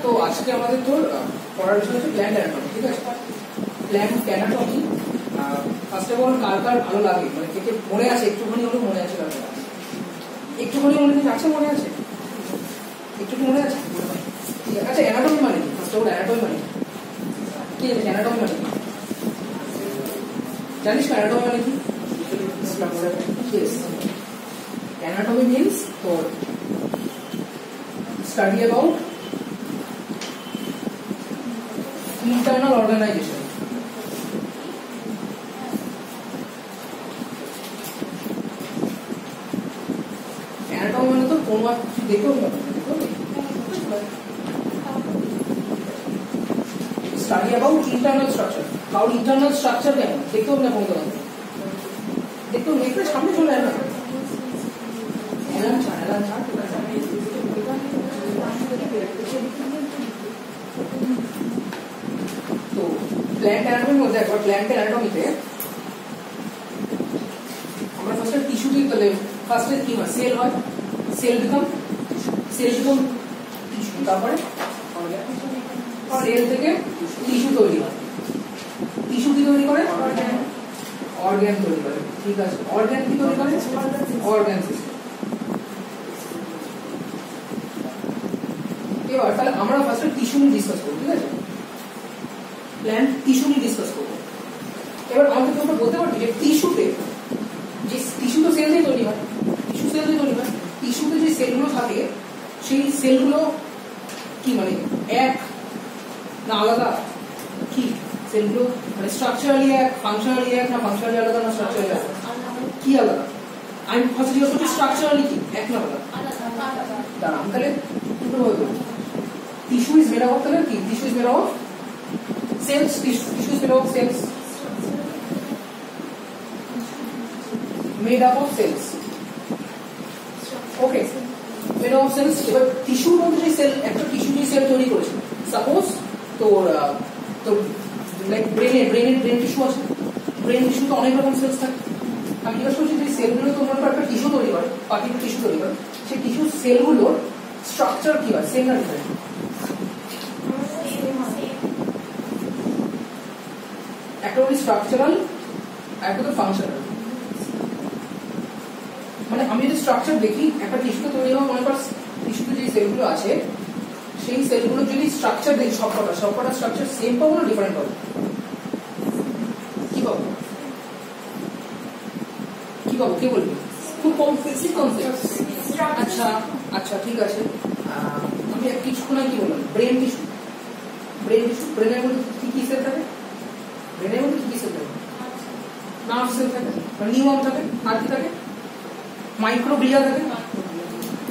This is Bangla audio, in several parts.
তো আজকে আমাদের তোর পড়ার বিষয় হচ্ছে প্ল্যান্ট অ্যানাটমি, ঠিক আছে? Plant anatomy first of all কার কার ভালো লাগে, মানে থেকে মনে আছে, একটুখানি হলেও মনে আছে, একটুখানি মনে আছে, মনে আছে, একটু মনে আছে? ঠিক আছে। আচ্ছা, অ্যানাটমি মানে কি? ফার্স্ট অফ অল অ্যানাটমি মানে কি জানিস? অ্যানাটমি মানে কি জানিস? অ্যানাটমি মানে কি? Anatomy means for study about internal organization. Anatomy মানে তো কোন দেখো study about internal structure. How internal structure কেমন দেখতে হবে না কোন কথা দেখতে হবে, একটু সামনে চলে আয় না। তো প্ল্যান্ট অ্যানাটমির মধ্যে একবার প্ল্যান্ট অ্যানাটমিতে আমরা ফার্স্টে টিস্যু দিয়ে, তাহলে ফার্স্টে কি হয়? সেল হয়, সেল বিকাম টিস্যু, তারপরে সেল থেকে টিস্যু তৈরি হয়, টিস্যু কি তৈরি করে? অর্গান তৈরি করে, ঠিক আছে? অর্গান কি তৈরি করে? Organ system. এবার তাহলে আমরা ফার্স্টে টিস্যু নিয়ে ডিসকাস করব, ঠিক আছে? প্ল্যান্ট টিস্যু নিয়ে ডিসকাস করব। এবার আমাকে তোমরা বলতে পারবে যে টিস্যুতে, যে টিস্যু তো সেল দিয়ে তৈরি হয়, টিস্যু সেল দিয়ে তৈরি হয়, টিস্যুতে যে সেলগুলো থাকে সেই সেলগুলো কি মানে এক না আলাদা? কি সেলগুলো মানে স্ট্রাকচারালি এক, ফাংশনালি এক, না ফাংশনালি আলাদা, না স্ট্রাকচারালি আলাদা? কি আলাদা? আমি ফার্স্ট জিজ্ঞেস করছি স্ট্রাকচারালি কি এক না আলাদা? দাঁড়ান, তাহলে দুটো ভাবে বলি। Tissue is made up of কি? Tissue is made up of cells. Tissue is made up of cells. Made up of cells. Okay. Made up of cells. এবার টিস্যুর মধ্যে যে সেল, একটা টিস্যু যে সেল তৈরি করেছে, সাপোজ তোর লাইক ব্রেন টিস্যু আছে, ব্রেন টিস্যুতে অনেক রকম সেলস থাকে। আমি জিজ্ঞাসা করছি যে সেলগুলো তোমার একটা টিস্যু তৈরি করে, পাখির টিস্যু তৈরি করে, সেই টিস্যু সেলগুলোর স্ট্রাকচার কি হয়? সেম না ডিফারেন্ট? একটা হলো স্ট্রাকচারাল, একটা তো ফাংশনাল। মানে আমি যদি স্ট্রাকচার দেখি, একটা টিস্যুতে তৈরি হওয়া, মনে কর টিস্যুতে যে সেলগুলো আছে সেই সেলগুলো যদি স্ট্রাকচার দেখি, সবকটা স্ট্রাকচার সেম পাবো না ডিফারেন্ট পাবো? কি পাবো? কি পাবো? কে বলবি? খুব কমপ্লেক্স কনসেপ্ট। আচ্ছা আচ্ছা, ঠিক আছে। আমি কিছুক্ষণ আগে কি বললাম? ব্রেন টিস্যু, ব্রেনের মধ্যে কি সেল থাকে? ব্রেনের মধ্যে কি সেল থাকে? নার্ভ সেল থাকে, নিউরন থাকে, আর কি থাকে? মাইক্রোগ্লিয়া থাকে,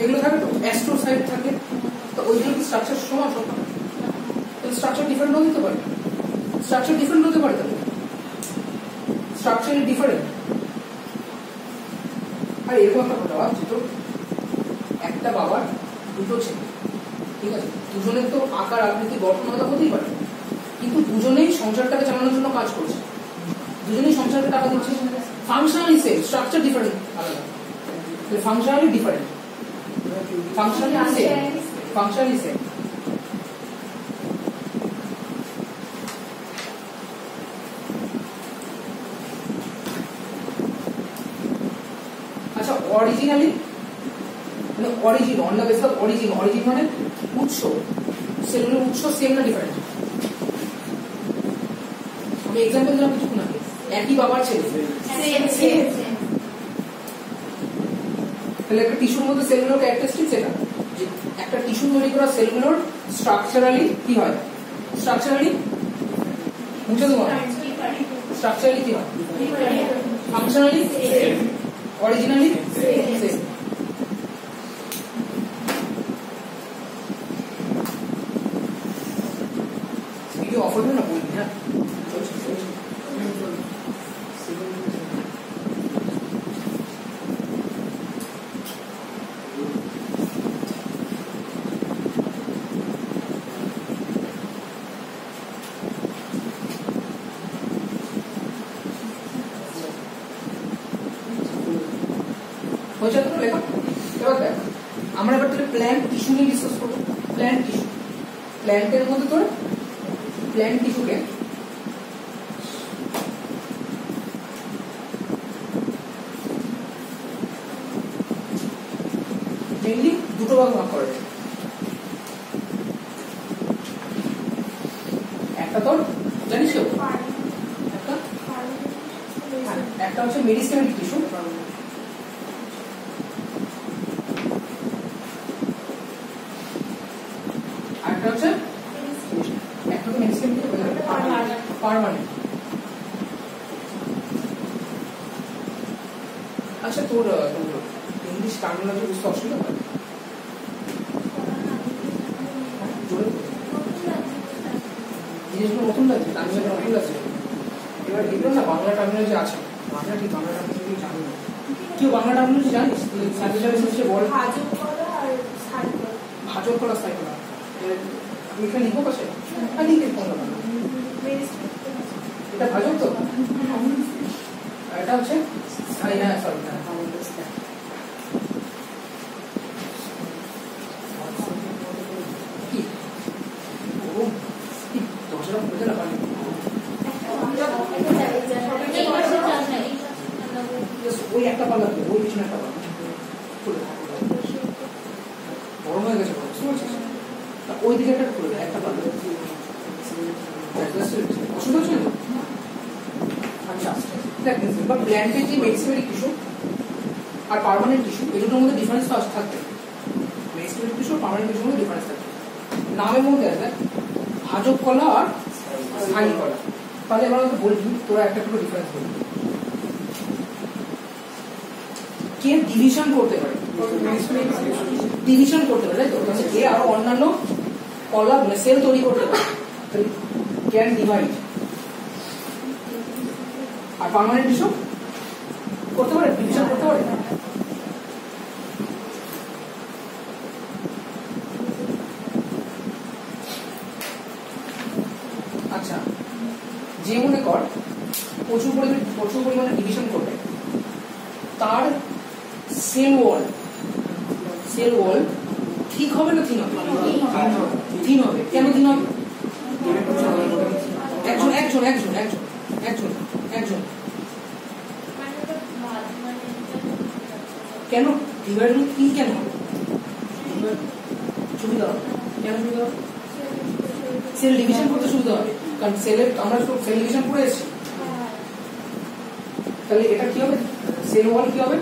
এগুলো থাকে তো, অ্যাস্ট্রোসাইট থাকে। তো ওইগুলো কি স্ট্রাকচার সমান? তাহলে স্ট্রাকচার ডিফারেন্ট হতে পারে, স্ট্রাকচার ডিফারেন্ট হতে পারে, তাহলে স্ট্রাকচার ডিফারেন্ট। আর এরকম একটা কথা ভাবছি তো, একটা বাবার দুটো ছেলে, ঠিক আছে? দুজনের তো আকার আকৃতি গঠন আলাদা হতেই পারে, কিন্তু দুজনেই সংসারটাকে চালানোর জন্য কাজ করছে, দুজনেই সংসারকে টাকা দিচ্ছে। ফাংশনালি সেম, স্ট্রাকচার ডিফারেন্ট আলাদা, ফাংশনালি ডিফারেন্ট, ফাংশনালি সেম। আচ্ছা, অরিজিনালি মানে origin, on the basis of origin মানে উৎস, সেলগুলোর উৎস সেম না ডিফারেন্ট? আমি এক্সাম্পল দিলাম কিছুক্ষণ আগে, একই বাবার ছেলে, তাহলে একটা টিস্যুর মধ্যে সেলগুলোর ক্যারেক্টারিস্টিক সেটা, যে একটা টিস্যু তৈরি করা সেলগুলোর স্ট্রাকচারালি কি হয়? স্ট্রাকচারালি মুছে দেবো, স্ট্রাকচারালি কি হয়? Functionally originally same. Video of করবে না বলবি? হ্যাঁ, এবার দেখ, আমরা এবার তাহলে প্ল্যান্ট টিস্যু নিয়ে ডিসকাস করবো। প্ল্যান্ট টিস্যু প্ল্যান্টের মধ্যে তোর প্ল্যান্ট টিস্যুকে মেইনলি দুটো ভাগ ভাগ করা যায়। একটা তোর জানিস কেউ, একটা হচ্ছে মেরিস্টেমেটিক টিস্যু, আরেকটা হচ্ছে একটা তো মেরিস্টেমেটিক পার্মানেন্ট। আচ্ছা তোর ইংলিশ টার্মিনোলজি বুঝতে অসুবিধা হয়? জিনিসগুলো নতুন লাগছে, টার্মিনোলজি নতুন লাগছে। এবার এগুলো না বাংলা টার্মিনোলজি আছে, বাংলা ঠিক বাংলা টার্মিনোলজি জানি না। কেউ বাংলা টার্মিনোলজি জানিস? সার্ভিস বল ভাজক করা সাইকেল এখানে লিখো কাছে লিখে এটা ভাজক তো, এটা হচ্ছে হ্যাঁ সরি কি দশটা বুঝে না পারি ওই একটা পাল্লা ওই পিছনে একটা পাল্লা গরম হয়ে গেছে বুঝতে পারছিস? ওই দিকে একটা খুলে দেয় একটা পাল্লা অসুবিধা হচ্ছে না। আচ্ছা বা প্ল্যান্টের যে মেরিস্টেমেটিক টিস্যু আর পার্মানেন্ট টিস্যু এই দুটোর মধ্যে ডিফারেন্স তো থাকবে। মেরিস্টেমেটিক টিস্যু আর পার্মানেন্ট টিস্যুর মধ্যে ডিফারেন্স থাকবে। নামের মধ্যে আছে ভাজক কলা আর স্থায়ী কলা। তাহলে এবার আমাকে বলবি তোরা একটা পুরো ডিফারেন্স বলবি। কে ডিভিশন করতে পারে? ডিভিশন করতে পারে, তাই তো? কে আরো অন্যান্য কলা মানে সেল তৈরি করতে পারে, ক্যান ডিভাইড। আর পার্মানেন্ট টিস্যু করতে পারে, ডিভিশন করতে পারে। আচ্ছা যে মনে কর প্রচুর পরিমাণে ডিভিশন করবে, তার সেল ওয়াল ঠিক হবে না থিন হবে? থিন হবে। কেন থিন হবে? একজন একজন একজন একজন একজন একজন কেন ডিভাইড কি কেন হবে? সুবিধা হবে। কেন সুবিধা হবে? সেল ডিভিশন করতে সুবিধা হবে, কারণ সেলের আমরা সেল ডিভিশন করে এসেছি। তাহলে এটা কি হবে? সেল ওয়াল কি হবে?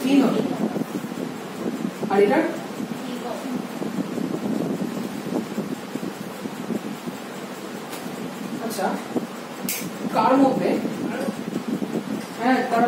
থিন হবে। আর এটা আচ্ছা কার মধ্যে হ্যাঁ তারা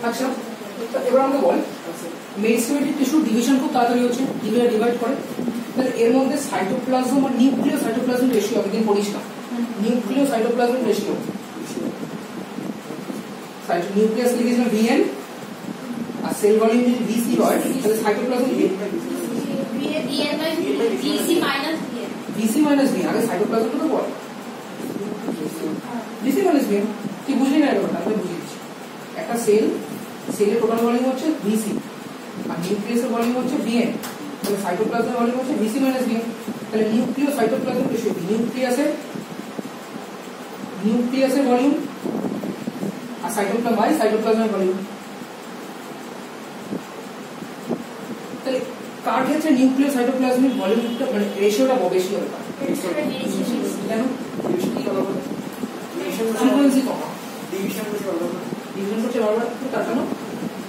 আচ্ছা এবার আমাকে বল মেরিস্টেমেটিক টিস্যু ডিভিশন খুব তাড়াতাড়ি হচ্ছে, ডিভাইড করে। তাহলে এর মধ্যে সাইটোপ্লাজম আর নিউক্লিয় সাইটোপ্লাজম রেশিও একদিন পড়িস না। নিউক্লিয় সাইটোপ্লাজম রেশিও নিউক্লিয়াস লিখেছিলাম VN আর সেল ভলিউম যদি VC হয় তাহলে সাইটোপ্লাজম VC মাইনাস V। আগে সাইটোপ্লাজমটা তো বল VC মাইনাস V। তুই বুঝলি না ব্যাপারটা, আমি বুঝিয়ে দিচ্ছি। একটা সেলের টোটাল ভলিউম হচ্ছে VC আর নিউক্লিয়াসের ভলিউম হচ্ছে VN, তাহলে সাইটোপ্লাজমের ভলিউম হচ্ছে VC মাইনাস VN। তাহলে নিউক্লিয় সাইটোপ্লাজম রেশিও নিউক্লিয়াসের ভলিউম আর সাইটোপ্লাজমের ভলিউম। তাহলে কার ক্ষেত্রে নিউক্লিয় সাইটোপ্লাজমিক ভলিউমটা মানে রেশিওটা বেশি হবে? কেন? ফ্রিকোয়েন্সি কমা। ডিভিশন করছে বারবার তার জন্য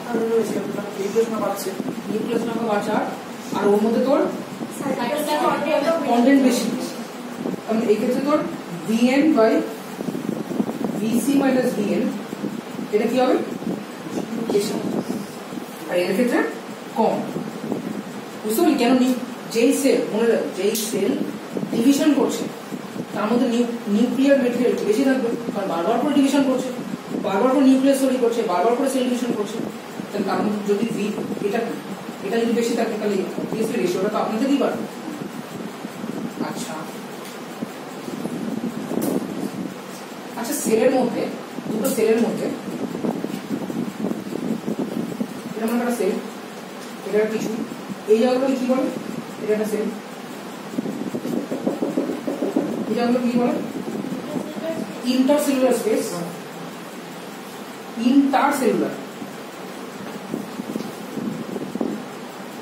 আর রয়েছে নিউক্লিয়াস নাম্বার আছে, নিউক্লিয়াস নাম্বার বাড়ছে আর ওর মধ্যে তোর কন্টেন্ট বেশি। কারণ এই ক্ষেত্রে তোর VN by VC minus VN এটা কি হবে বেশি, আর এর ক্ষেত্রে কম। বুঝতে পারলি কেন? যেই সেল, মনে রাখো, যেই সেল ডিভিশন করছে তার মধ্যে নিউক্লিয়ার মেটেরিয়াল বেশি থাকবে, কারণ বারবার করে ডিভিশন করছে, বারবার করে নিউক্লিয়াস তৈরি করছে, বারবার করে সেল ডিভিশন করছে। তাহলে তার মধ্যে যদি এটা যদি বেশি থাকে তাহলে অবভিয়াসলি রেশিওটা তো আপনার থেকেই বাড়বে। আচ্ছা আচ্ছা, সেলের মধ্যে, দুটো সেলের মধ্যে, এটা মনে একটা সেল, এটা কিছু, এই জায়গাগুলো কি বলে? এটা একটা সেল, এই জায়গাগুলো কি বলে? Intercellular space, intercellular.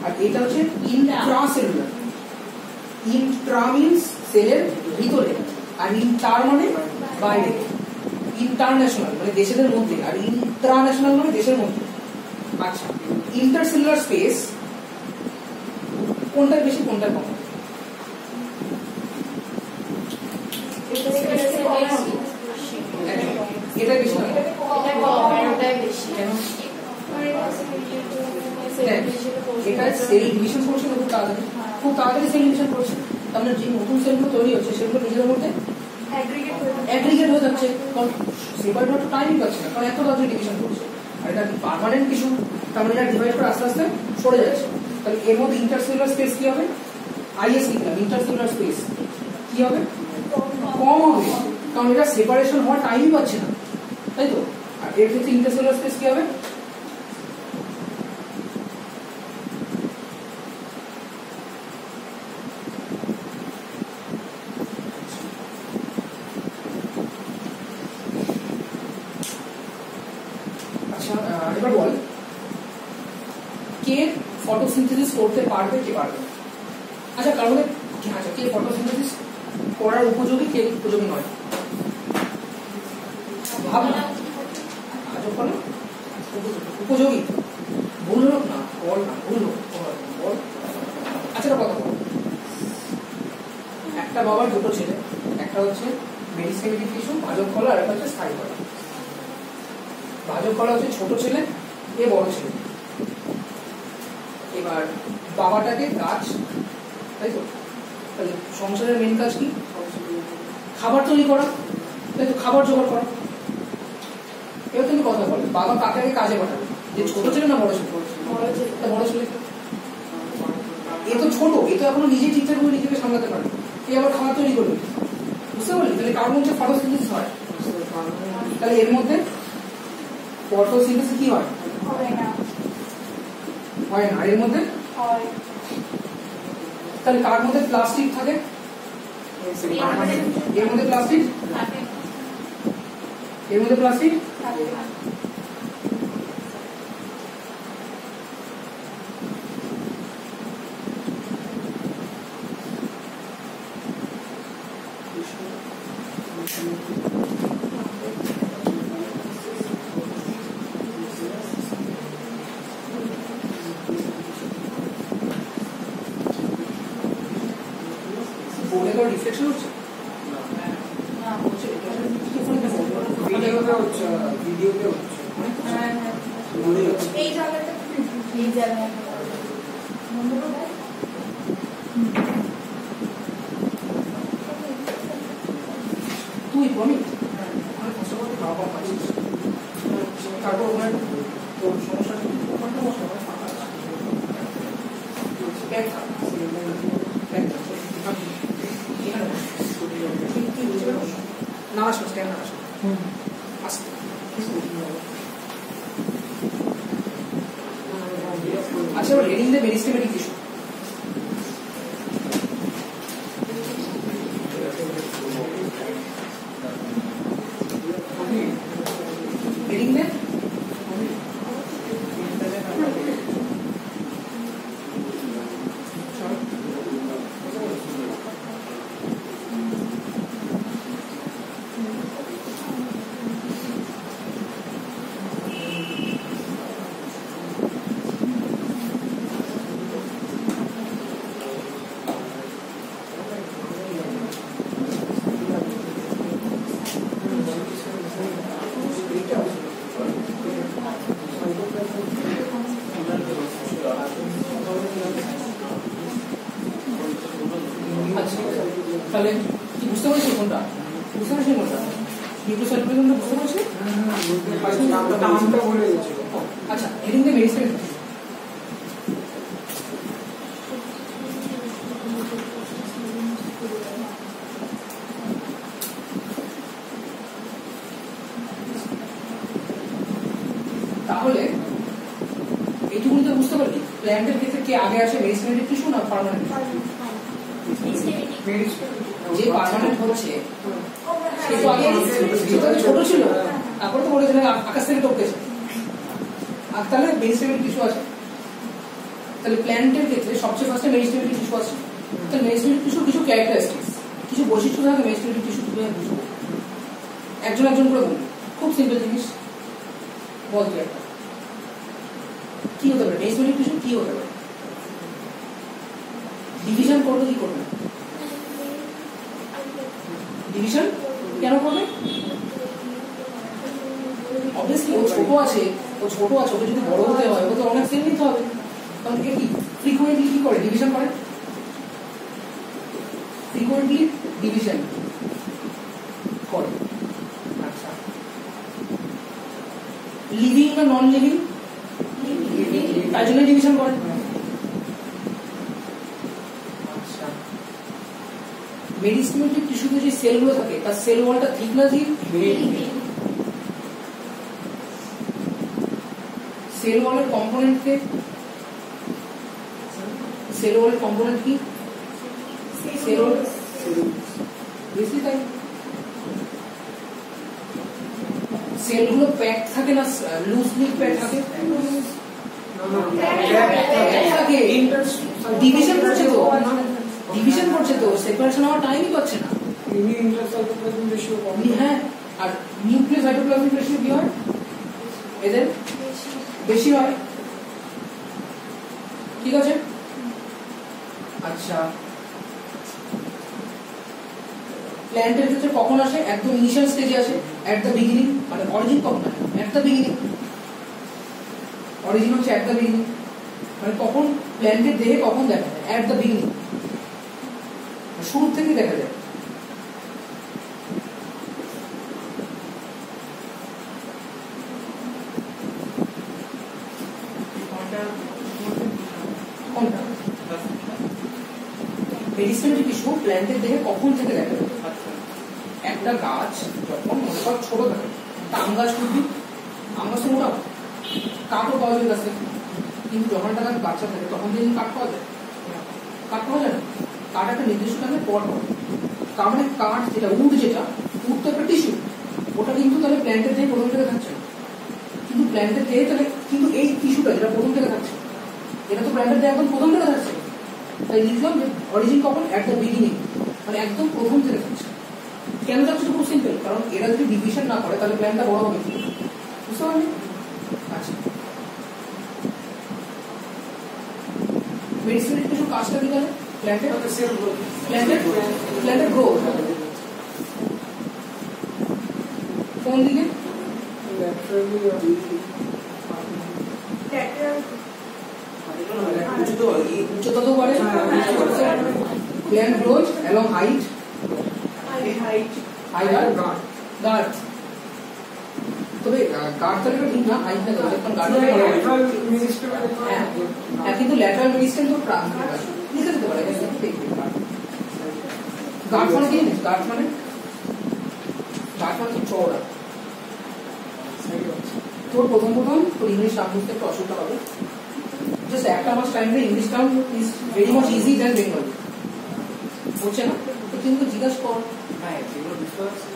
আর এটা হচ্ছে ইন্ট্রাসেলুলার। ইন্ট্রা মিন্স সেলের ভিতরে, আর ইন্টার মানে বাইরে। ইন্টারন্যাশনাল মানে দেশের মধ্যে, আর ইন্ট্রান্যাশনাল মানে দেশের মধ্যে। আচ্ছা, ইন্টারসেলুলার স্পেস কোনটা বেশি কোনটা কম? এটা বেশি না? এটা সেল ডিভিশন করছে না খুব তাড়াতাড়ি সেল ডিভিশন করছে। তার মানে যে নতুন সেলগুলো তৈরি হচ্ছে সেগুলো নিজেদের মধ্যে অ্যাগ্রিগেট হয়ে যাচ্ছে, কারণ সেবার একটু টাইমই পাচ্ছে না, কারণ এত তাড়াতাড়ি ডিভিশন করছে। আর এটা পার্মানেন্ট কিছু, তার মানে এটা ডিভাইড করে আস্তে আস্তে সরে যাচ্ছে। তাহলে এর মধ্যে ইন্টারসেলুলার স্পেস কি হবে? IS লিখলাম, ইন্টারসেলুলার স্পেস কি হবে? কম হবে, কারণ এটা সেপারেশন হওয়ার টাইমই পাচ্ছে না, তাই তো? আর এর ক্ষেত্রে ইন্টারসেলুলার স্পেস কি হবে? আচ্ছা এবার বল, কে ফটোসিনথেসিস করতে পারবে, কে পারবে? আচ্ছা কারণ আচ্ছা, কে ফটোসিনথেসিস করার উপযোগী, কে উপযোগী নয়? ভাব না, উপযোগী ভুল হোক না, বল না, ভুল হোক বল। আচ্ছা কথা বল, একটা বাবার দুটো ছেলে, একটা হচ্ছে মেডিসিনাল টিস্যু ভাজক কলা, আর একটা হচ্ছে স্থায়ী কলা। ভাজক কলা হচ্ছে ছোট ছেলে, এ বড় ছেলে। এবার বাবাটাকে কাজ, তাই তো? তাহলে সংসারের মেন কাজ কি? খাবার তৈরি করা, তাই তো? খাবার জোগাড় করা। এবার তুমি কথা বলো, বাবা কাকাকে কাজে পাঠাবে, যে ছোট ছেলে না বড় ছেলে? বড় ছেলে। এ তো ছোট, এ তো এখনো নিজে ঠিকঠাক করে নিজেকে সামলাতে পারে, এ আবার খাবার তৈরি করবে। বুঝতে পারলি? তাহলে কার মধ্যে ফটোসিনথেসিস হয়? তাহলে এর মধ্যে ফটোসিনথেসিস কি হয়? হয় না। এর মধ্যে তাহলে কার মধ্যে প্লাস্টিক থাকে? এর মধ্যে প্লাস্টিক, এর মধ্যে প্লাস্টিক। রিফ্লেকশন হচ্ছে না, হচ্ছে ভিডিওতে হচ্ছে, ভিডিওতে হচ্ছে। এই জায়গাটা, এই জায়গাটা তুই বলি আমি কষ্ট করতে খাওয়া কম পাচ্ছিস, তারপর ওখানে তোর সমস্যা ওখানটা বসে ফাঁকা আছে, ব্যাগ ব্যাগ না আসো, স্ট্যান্ড না আসো, আসতে আচ্ছা। এবার reading the meristematic tissue. Reading the আচ্ছা তাহলে কি বুঝতে পারছি কোনটা? বুঝতে পারছি কোনটা? নিউক্লিওসাইটোপ্লাজমটা বুঝতে পারছি? আচ্ছা হেডিং দিয়ে মেডিসিন তাহলে এইটুকুনি তো বুঝতে পারলি প্ল্যান্টের ক্ষেত্রে কে আগে আসে মেডিসিনের টিস্যু না পার্মানেন্ট? যে পার্মানেন্ট হচ্ছে সে তো আগে ছোট ছিল তারপরে তো বলেছিল আকাশ থেকে টপকেছে আর তাহলে মেডিসিনের টিস্যু আছে তাহলে প্ল্যান্টের ক্ষেত্রে সবচেয়ে ফার্স্টে মেডিসিনের টিস্যু আছে তাহলে মেডিসিনের টিস্যু কিছু ক্যারেক্টারিস্টিক্স কিছু বৈশিষ্ট্য থাকে মেডিসিনের টিস্যু কিভাবে বুঝবো একজন একজন করে বলবো খুব সিম্পল জিনিস বলতে একটা কি হতে পারে মেডিসিনের টিস্যু কি হতে পারে ডিভিশন করবে কি করবে ডিভিশন কেন করবে অবভিয়াসলি ও ছোট আছে ওকে যদি বড় হতে হয় ওকে অনেক সেল নিতে হবে কারণ কি ফ্রিকোয়েন্টলি কি করে ডিভিশন করে ফ্রিকোয়েন্টলি ডিভিশন করে আচ্ছা লিভিং না নন লিভিং তাই জন্য ডিভিশন করে আচ্ছা মেডিসিমেটিক টিস্যুতে যে সেলগুলো থাকে তার সেল ওয়ালটা ঠিক না ঠিক সেল ওয়ালের কম্পোনেন্ট কি সেল ওয়াল বেশি তাই সেলগুলো প্যাক থাকে না লুজলি প্যাক থাকে ডিভিশন করছে তো সেপারেশন হওয়ার টাইমই পাচ্ছে না হ্যাঁ আর নিউক্লিয়াস সাইটোপ্লাজমিক রেশিও কি হয় এদের বেশি হয় ঠিক আছে আচ্ছা প্ল্যান্টের ক্ষেত্রে কখন আসে একদম ইনিশিয়াল স্টেজে আসে এট দ্য বিগিনিং মানে অরিজিন কখন আসে এট দ্য বিগিনিং অরিজিন হচ্ছে এট দ্য বিগিনিং মানে কখন প্ল্যান্টের দেহে কখন দেখা যায় এট দ্য বিগিনিং শুরু থেকে দেখা যায় মেডিসিনারি টিস্যু প্ল্যান্টের দেহে কখন থেকে দেখা যায় একটা গাছ যখন ছোট থাকে আম গাছ করবি আম গাছ তো মোটা কাঠও পাওয়া যায় গাছে কিন্তু যখন একটা গাছ বাচ্চা থাকে তখন দিন কাঠ পাওয়া যায় না কাঠ একটা নির্দিষ্ট টাইমের পর পড়ে তার মানে কাঠ যেটা উড তো একটা টিস্যু ওটা কিন্তু তাহলে প্ল্যান্টের দেহে প্রথম থেকে থাকছে না কিন্তু প্ল্যান্টের দেহে তাহলে কিন্তু এই টিস্যুটা যেটা প্রথম থেকে থাকছে এটা তো প্ল্যান্টের দেহে একদম প্রথম থেকে থাকছে তাই লিখলাম যে অরিজিন কখন এট দ্য বিগিনিং মানে একদম প্রথম থেকে থাকছে কেন যাচ্ছে খুব সিম্পল কারণ এরা যদি ডিভিশন না করে তাহলে প্ল্যান্টটা বড় হবে বুঝতে পারলি আচ্ছা মেডিসিনের কিছু কাজটা কি জানে প্ল্যান্টের গ্রোথ কোন দিকে উচ্চতাতেও পারে প্ল্যান্ট গ্রোথ অ্যালং হাইট গার্ড তবে গার্ড তাহলে ঠিক না হাইট না হ্যাঁ কিন্তু ল্যাটারাল মেডিসিন তো লিখে দিতে পারে গার্ড মানে কি গার্ড মানে চওড়া তোর প্রথম তোর ইংলিশ নাম বুঝতে একটু অসুবিধা হবে জাস্ট একটা মাস টাইম দিয়ে ইংলিশ নাম is very much easy than Bengali হচ্ছে না তো কিন্তু জিজ্ঞাসা কর হ্যাঁ যেগুলো বুঝতে পারছি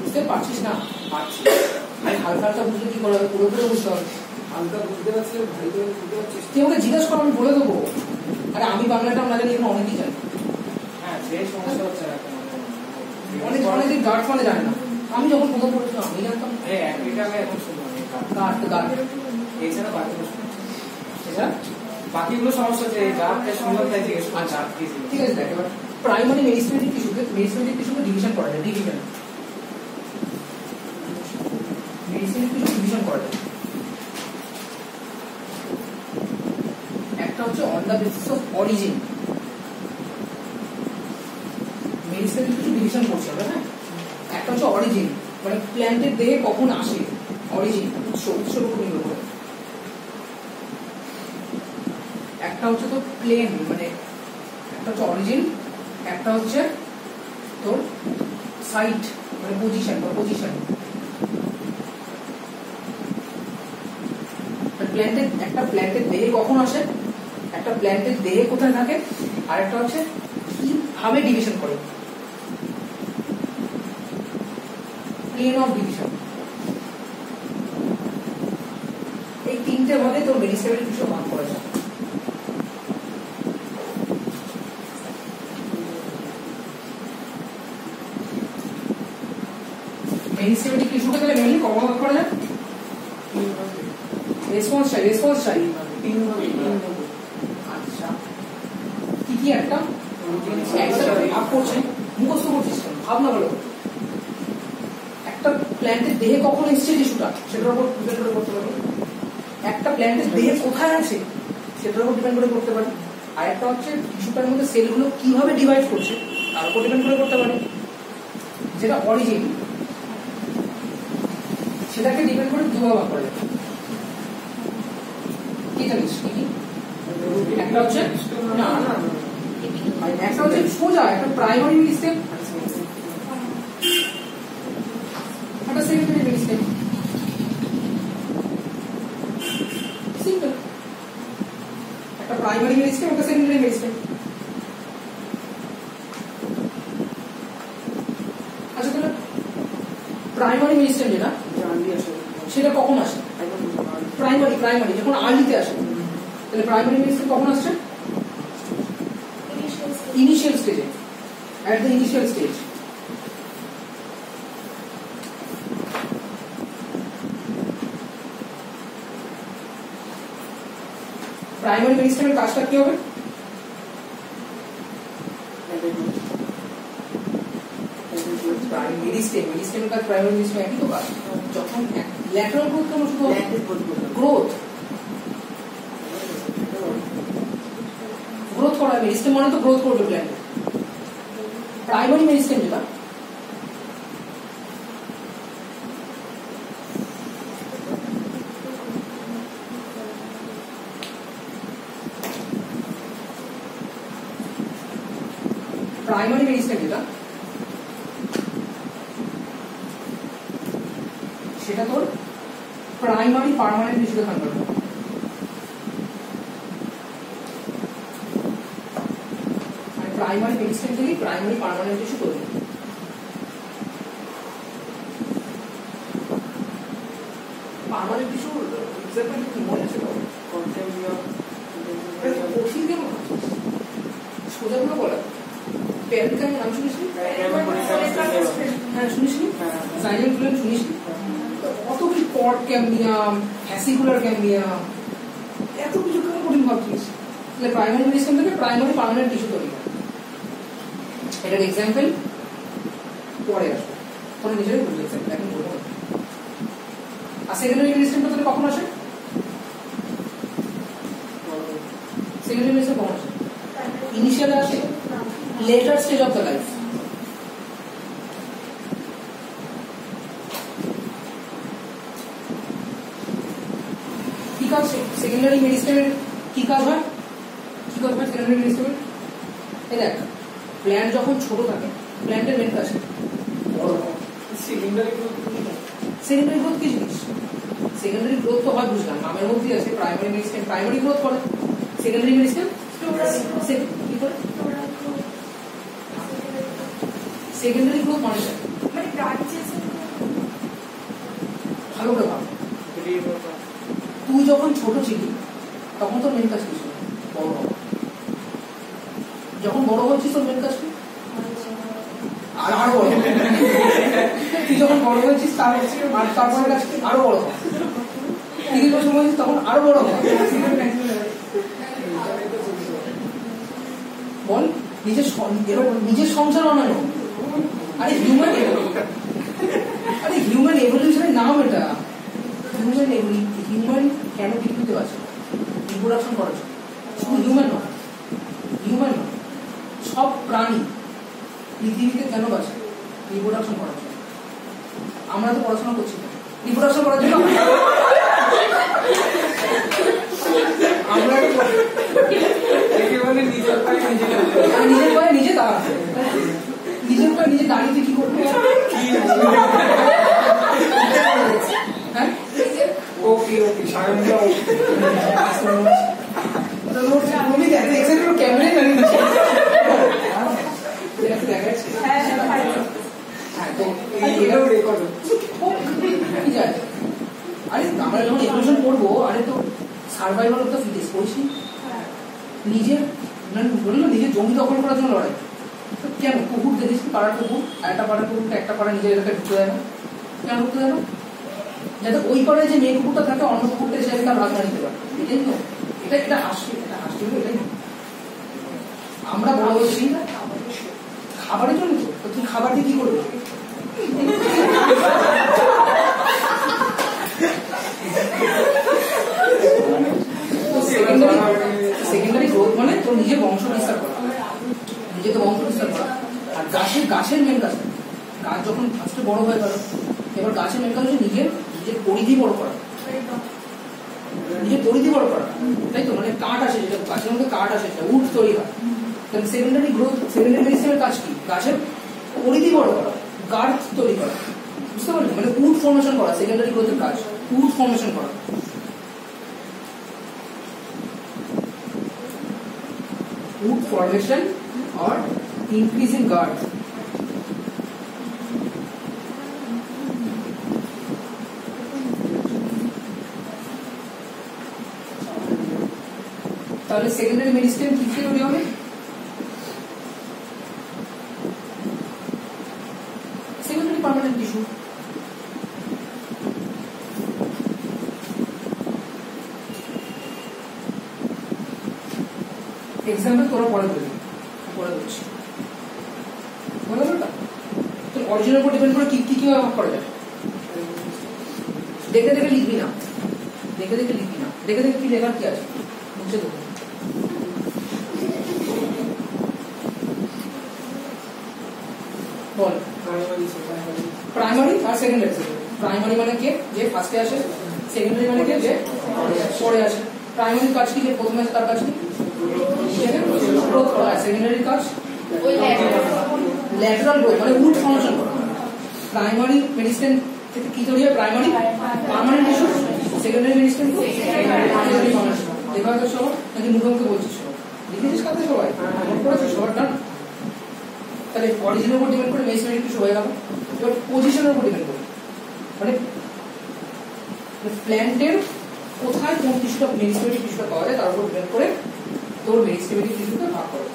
বুঝতে পারছিস না পারছি আমি হালকা বুঝলে কি করা হবে পুরোপুরি বুঝতে হবে হালকা বুঝতে পারছি ভাই বুঝতে পারছিস তুই আমাকে জিজ্ঞাসা কর আমি বলে দেবো আরে আমি বাংলাটা না জানি এখানে অনেকেই জানি হ্যাঁ সেই সমস্যা হচ্ছে অনেকে গার্ড মানে জানে না আমি যখন প্রথম পড়েছিলাম আমি জানতাম এটা আমি এখন শুনলাম গার্ড এছাড়া বাকিগুলো সমস্যা হচ্ছে গার্ডটা শুনলাম তাই জিজ্ঞেস আচ্ছা ঠিক আছে দেখ এবার প্রাইমারি মেডিসিনারি টিস্যুকে ডিভিশন করা যায় ডিভিশন মেডিসিনের কিছু ডিভিশন করা যায়। একটা হচ্ছে on the basis of origin, মেডিসিনের কিছু ডিভিশন করছে আমরা, হ্যাঁ। একটা হচ্ছে অরিজিন, মানে প্ল্যান্টের দেহে কখন আসে, অরিজিন উৎসের উপর নির্ভর করে। একটা হচ্ছে তো প্লেন, মানে একটা হচ্ছে অরিজিন, একটা হচ্ছে তোর সাইট মানে পজিশন বা পজিশন। প্ল্যান্টের একটা প্ল্যান্টের দেহে কখন আসে, একটা প্ল্যান্টের দেহে কোথায় থাকে, আর একটা হচ্ছে কিভাবে ডিভিশন করে, প্লেন অফ ডিভিশন। এই তিনটে ভাগে তোর মেডিসিনের কিছু ভাগ করা যায়। মেডিসিমেটিক টিস্যুকে তাহলে মেইনলি কত ভাগ করা যায়? রেসপন্স চাই। আচ্ছা, কি কি একটা ভাগ করছে, মুখস্থ করছিস, ভাবনা বলো। একটা প্ল্যান্টের দেহে কখন এসছে টিস্যুটা, সেটার উপর ডিপেন্ড করে করতে পারে। একটা প্ল্যান্টের দেহে কোথায় আছে, সেটার উপর ডিপেন্ড করে করতে পারে। আর একটা হচ্ছে টিস্যুটার মধ্যে সেলগুলো কিভাবে ডিভাইড করছে, তার উপর ডিপেন্ড করে করতে পারে। যেটা অরিজিন, সেটাকে ডিপেন্ড করে দুভাবে ভাগ করা যায়। কি জানিস কি? একটা হচ্ছে না, একটা হচ্ছে সোজা একটা প্রাইমারি মেডিসিন, একটা সেকেন্ডারি মেডিসিন। সিম্পল, একটা প্রাইমারি মেডিসিন, একটা সেকেন্ডারি মেডিসিন। আচ্ছা, তাহলে প্রাইমারি মেডিসিন যেটা সেটা কখন আসে? প্রাইমারি যখন আর্লিতে আসে। তাহলে প্রাইমারি মেডিসিন কখন আসছে? ইনিশিয়াল স্টেজে, at the initial stage। Primary মেডিসিনের কাজটা কি হবে? মেডিসিনের কাজ প্রাইমারি মেডিসিন একই তো কাজ। যখন ল্যাটারাল গ্রোথ কেন শুধু গ্রোথ করা, মেডিসিন মানে তো গ্রোথ করবে প্ল্যান্ট। প্রাইমারি মেডিসিন যেটা সেটা তোর প্রাইমারি পার্মানেন্ট টিস্যুতে কনভার্ট হবে। প্রাইমারি মেডিসিন থেকে প্রাইমারি পার্মানেন্ট টিস্যু তৈরি। পার্মানেন্ট টিস্যু এক্সাম্পল কি মনে আছে? কঠিন কেন সোজাগুলো বলা? প্যারিকার নাম শুনিসনি? হ্যাঁ শুনিসনি? Silent flame শুনিসনি? কত কি পট ক্যাম্বিয়াম, ভ্যাসিকুলার ক্যাম্বিয়াম, এত কিছু কেন কঠিন ভাবছিস? তাহলে প্রাইমারি মেডিসিন থেকে প্রাইমারি পার্মানেন্ট টিস্যু তৈরি হয়। এটার এক্সাম্পল পরে আসবে, পরে নিজেরাই বলবে এক্সাম্পল, এখন বলবো। আর সেকেন্ডারি মেডিসিনটা তাহলে কখন আসে? সেকেন্ডারি মেডিসিন কখন আসে? ইনিশিয়ালে আসে, letter stage of the life. কি কাজ সেকেন্ডারি মেডিসিনের? কি কাজ হয় সেকেন্ডারি মেডিসিনের? এই দেখ, প্ল্যান্ট যখন ছোট থাকে, প্ল্যান্টের মেন কাজ বড় হয়। সেকেন্ডারি গ্রোথ কি জিনিস? সেকেন্ডারি গ্রোথ তো হয় বুঝলাম, নামের মধ্যেই আছে। প্রাইমারি মেডিসিন প্রাইমারি গ্রোথ করে, সেকেন্ডারি মেডিসিন কি করে? সেকেন্ডারি গ্রোথ মানে ভালো করে ভাব। তুই যখন ছোট ছিলি তখন তোর মেন কাজ কি ছিল? বড় হওয়া। যখন বড় হচ্ছিস তোর মেন কাজ কি? আরো বড়। তুই যখন বড় হয়েছিস তারপরে কাজ কি? আরো বড় হওয়া। 30 বছর হয়েছিস তখন আরো বড় হওয়া। বল, নিজের সংসার বানানো। আরে হিউম্যান এভলিউশনের নাম এটা। হিউম্যান এগুলি হিউম্যান কেন পৃথিবীতে আছে? রিপ্রোডাকশন করার জন্য। শুধু হিউম্যান নয়, হিউম্যান নয়, সব প্রাণী পৃথিবীতে কেন বাঁচে? রিপ্রোডাকশন করার জন্য। আমরা তো পড়াশোনা করছি না রিপ্রোডাকশন করার জন্য। আমরা নিজের পায়ে নিজে দাঁড়াতে, নিজের পায়ে নিজে দাঁড়িয়ে কি করতে? হ্যাঁ ওকে ওকে ক্যামেরায় দেখা যাচ্ছে। আরে আমরা যখন এডুকেশন পড়বো, আরে তো সার্ভাইভাল অফ দ্য ফিটেস্ট পড়ছি। নিজের নিজের জমি দখল করার জন্য লড়াই। কেন? কুকুর দেখিস, পাড়ার কুকুর একটা পাড়ার কুকুরটা একটা পাড়া নিজের এলাকায় ঢুকতে দেয় না। কেন ঢুকতে দেয় না? যাতে ওই পাড়ায় যে মেয়ে কুকুরটা থাকে অন্য কুকুরটা এসে তার ভাগ নিতে পারে। এটাই তো, এটা হাসি, এটা হাসি হলো এটাই। আমরা বড় হচ্ছি খাবারের জন্য। তো তুই খাবার দিয়ে কি করবি? সেকেন্ডারি গ্রোথ মানে তোর নিজের বংশ বিস্তার করা, নিজে তো বংশ বিস্তার করা। আর গাছের মেন কাজ, গাছ যখন ফার্স্টে বড় হয়ে গেল, এবার গাছের মেন কাজ হচ্ছে নিজের পরিধি বড় করা, নিজের পরিধি বড় করা, তাই তো? মানে কাঠ আসে, যেটা গাছের মধ্যে কাঠ আসে, সেটা উড তৈরি হয়। তাহলে সেকেন্ডারি গ্রোথ, সেকেন্ডারি মেডিসিনের কাজ কি? গাছের পরিধি বড় করা, গার্থ তৈরি করা, বুঝতে পারলি? মানে উড ফর্মেশন করা সেকেন্ডারি গ্রোথের কাজ, উড ফর্মেশন করা। Wood formation or increase in girth. তাহলে সেকেন্ডারি মেডিসিন কি তৈরি হবে? Secondary permanent tissue. এক্সাম্পল তোরা পরে বলবি, পরে বলছি। বলে বলটা তোর অরিজিনাল উপর ডিপেন্ড করে কি কি কিভাবে ভাগ করা যায়। দেখে দেখে লিখবি না, দেখে দেখে লিখবি না, দেখে দেখে কি লেখার কি আছে মুছে দেবো। বল প্রাইমারি আর সেকেন্ডারি। প্রাইমারি মানে কে? যে ফার্স্টে আসে। সেকেন্ডারি মানে কে? যে পরে আসে। প্রাইমারি কাজ কি? যে প্রথমে আসে তার কাজ কি? গ্রোথ করা। সেকেন্ডারি কাজ ল্যাটারাল গ্রোথ, মানে উড ফর্মেশন করা। প্রাইমারি মেডিসিন থেকে কি তৈরি হয়? Primary permanent tissue. Secondary medicine দেখা তো সব নাকি মুখোমুখি বলছিস? সব লিখেছিস কাছে সবাই নোট করেছিস সবার না? তাহলে অরিজিনের উপর ডিপেন্ড করে মেডিসিন টিস্যু হয়ে গেল। এবার পজিশনের উপর ডিপেন্ড করে, মানে প্ল্যান্টের কোথায় কোন টিস্যুটা মেডিসিন টিস্যুটা পাওয়া যায় তার উপর ডিপেন্ড করে তোর মেরিস্টেমেটিক টিস্যুতে ভাগ করো।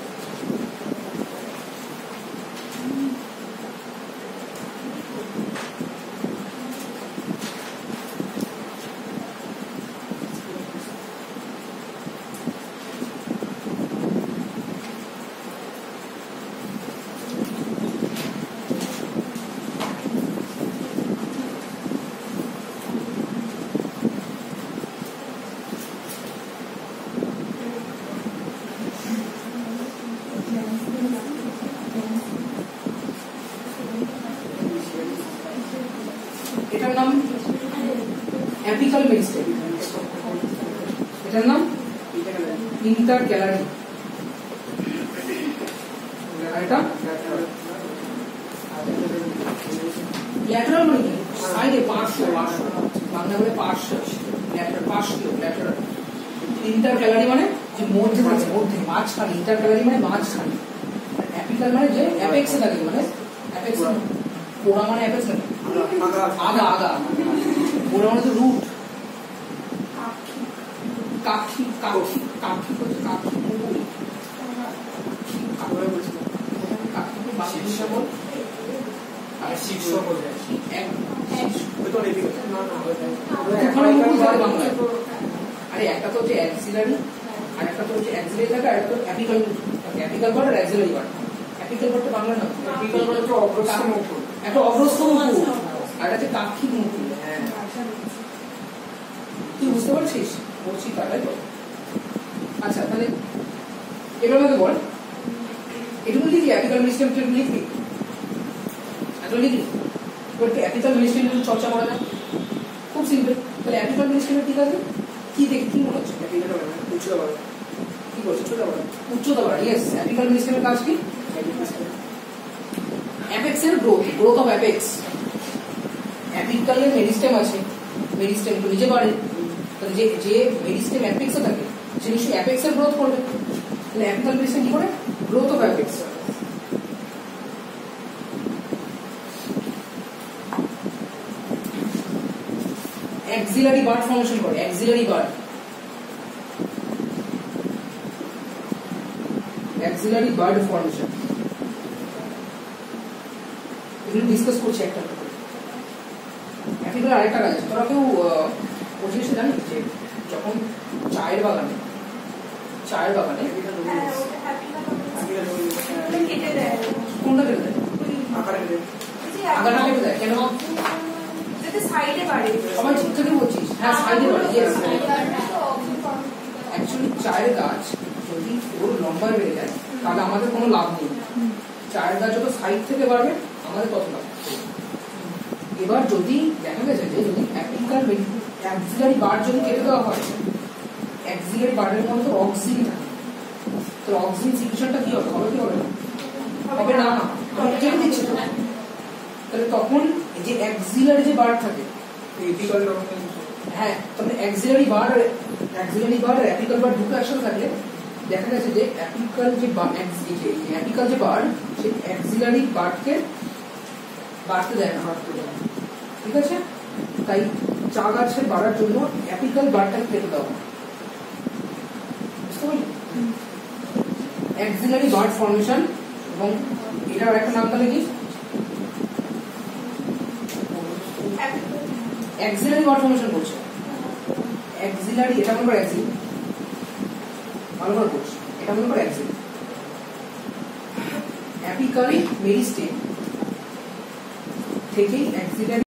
এটার নাম অ্যাপিক্যাল মেরিস্টেম, এটার নাম ইন্টারক্যালারি, আর এটা ল্যাটারাল। মানে কি? সাইডে পার্শ্ব, বাংলা বলে পার্শ্ব, ল্যাটারাল পার্শ্ব, ল্যাটারাল। ইন্টারক্যালারি মানে যে মধ্যে থাকে, মধ্যে মাঝখানে। ইন্টারক্যালারি মানে মাঝখানে। অ্যাপিক্যাল মানে যে অ্যাপেক্সে থাকে, মানে অ্যাপেক্স পোড়া মানে অ্যাপেক্স না, আগা আগা। পোড়া মানে তো রুট। কাঠি কাঠি কাঠি করছে, কাঠি আরে একটা তো হচ্ছে অ্যাক্সিলারি, আর একটা তো হচ্ছে অ্যাক্সিলারি থাকে, আর একটা তো অ্যাপিক্যাল। অ্যাপিক্যাল পার্ট আর অ্যাক্সিলারি পার্ট। অ্যাপিক্যাল পার্টটা বাংলা না, অ্যাপিক্যাল পার্ট হচ্ছে অগ্রস্থ মুকুল, একটা অগ্রস্থ মুকুল, আর একটা কাক্ষিক মুকুল। হ্যাঁ মেরিস্টেম যদি চর্চা করা যায়, খুব সিম্পল। তাহলে অ্যাপিকাল মেরিস্টেমের ঠিক আছে, কি দেখে কি মনে হচ্ছে? উচ্চতা বাড়ে। কি বলছে? উচ্চতা বাড়ে। উচ্চতা বাড়া। ইয়েস, অ্যাপিকাল মেরিস্টেমের কাজ কি? অ্যাপেক্সের গ্রোথ, গ্রোথ অফ অ্যাপেক্স। অ্যাপিকালের মেরিস্টেম আছে, মেরিস্টেম তো নিজে বাড়ে, তাহলে যে যে মেরিস্টেম অ্যাপেক্সে থাকে সে নিশ্চয়ই অ্যাপেক্সের গ্রোথ করবে। তাহলে অ্যাপিকাল মেরিস্টেম কি করে? Growth of apex. Axillary bud formation করে, axillary bud, axillary bud formation. এগুলো ডিসকাস করছি একটা করে। অ্যাপিকাল আরেকটা কাজ আছে, তোরা কেউ ওই জিনিসটা জানিস যে যখন চায়ের বাগানে কোনটা কেটে দেয়? আগাটা কেটে দেয় কেন? সবাই ঠিক থেকে বলছিস। হ্যাঁ, সাইডে বাড়ে। অ্যাকচুয়ালি চায়ের গাছ যদি ওর লম্বায় বেড়ে যায় তাহলে আমাদের কোনো লাভ নেই। চায়ের গাছ যত সাইড থেকে বাড়বে আমাদের তত লাভ। এবার যদি দেখা গেছে যে যদি অ্যাক্সিলারি বার্ড যদি কেটে দেওয়া হয়, অ্যাক্সিলারি বার্ডের মধ্যে তো অক্সিন থাকে, তো অক্সিন সিকুয়েশনটা কি হবে? হবে কি হবে না? হবে না, আমি কেটে দিচ্ছি তো। তাহলে তখন যে অ্যাক্সিলারি যে বার্ড থাকে, হ্যাঁ, তখন অ্যাক্সিলারি বার্ড আর অ্যাপিকাল বার্ড দুটো একসাথে থাকলে দেখা গেছে যে অ্যাপিকাল যে বার্ড সে অ্যাক্সিলারি বার্ডকে বাড়তে দেয় না, ঠিক আছে? তাই চা গাছের বাড়ার জন্য অ্যাপিকাল বার্ডটাকে কেটে দেওয়া, বুঝতে পারলি? Axillary bud formation. এবং এটার একটা নাম তাহলে কি? অ্যাক্সিলারি বার্ড ফর্মেশন করছে। অ্যাক্সিলারি, এটা মনে করো অ্যাক্সিল, ভালো করে করছে, এটা মনে করো অ্যাক্সিল। অ্যাপিকালি মেরিস্টেম থেকেই অ্যাক্সিলারি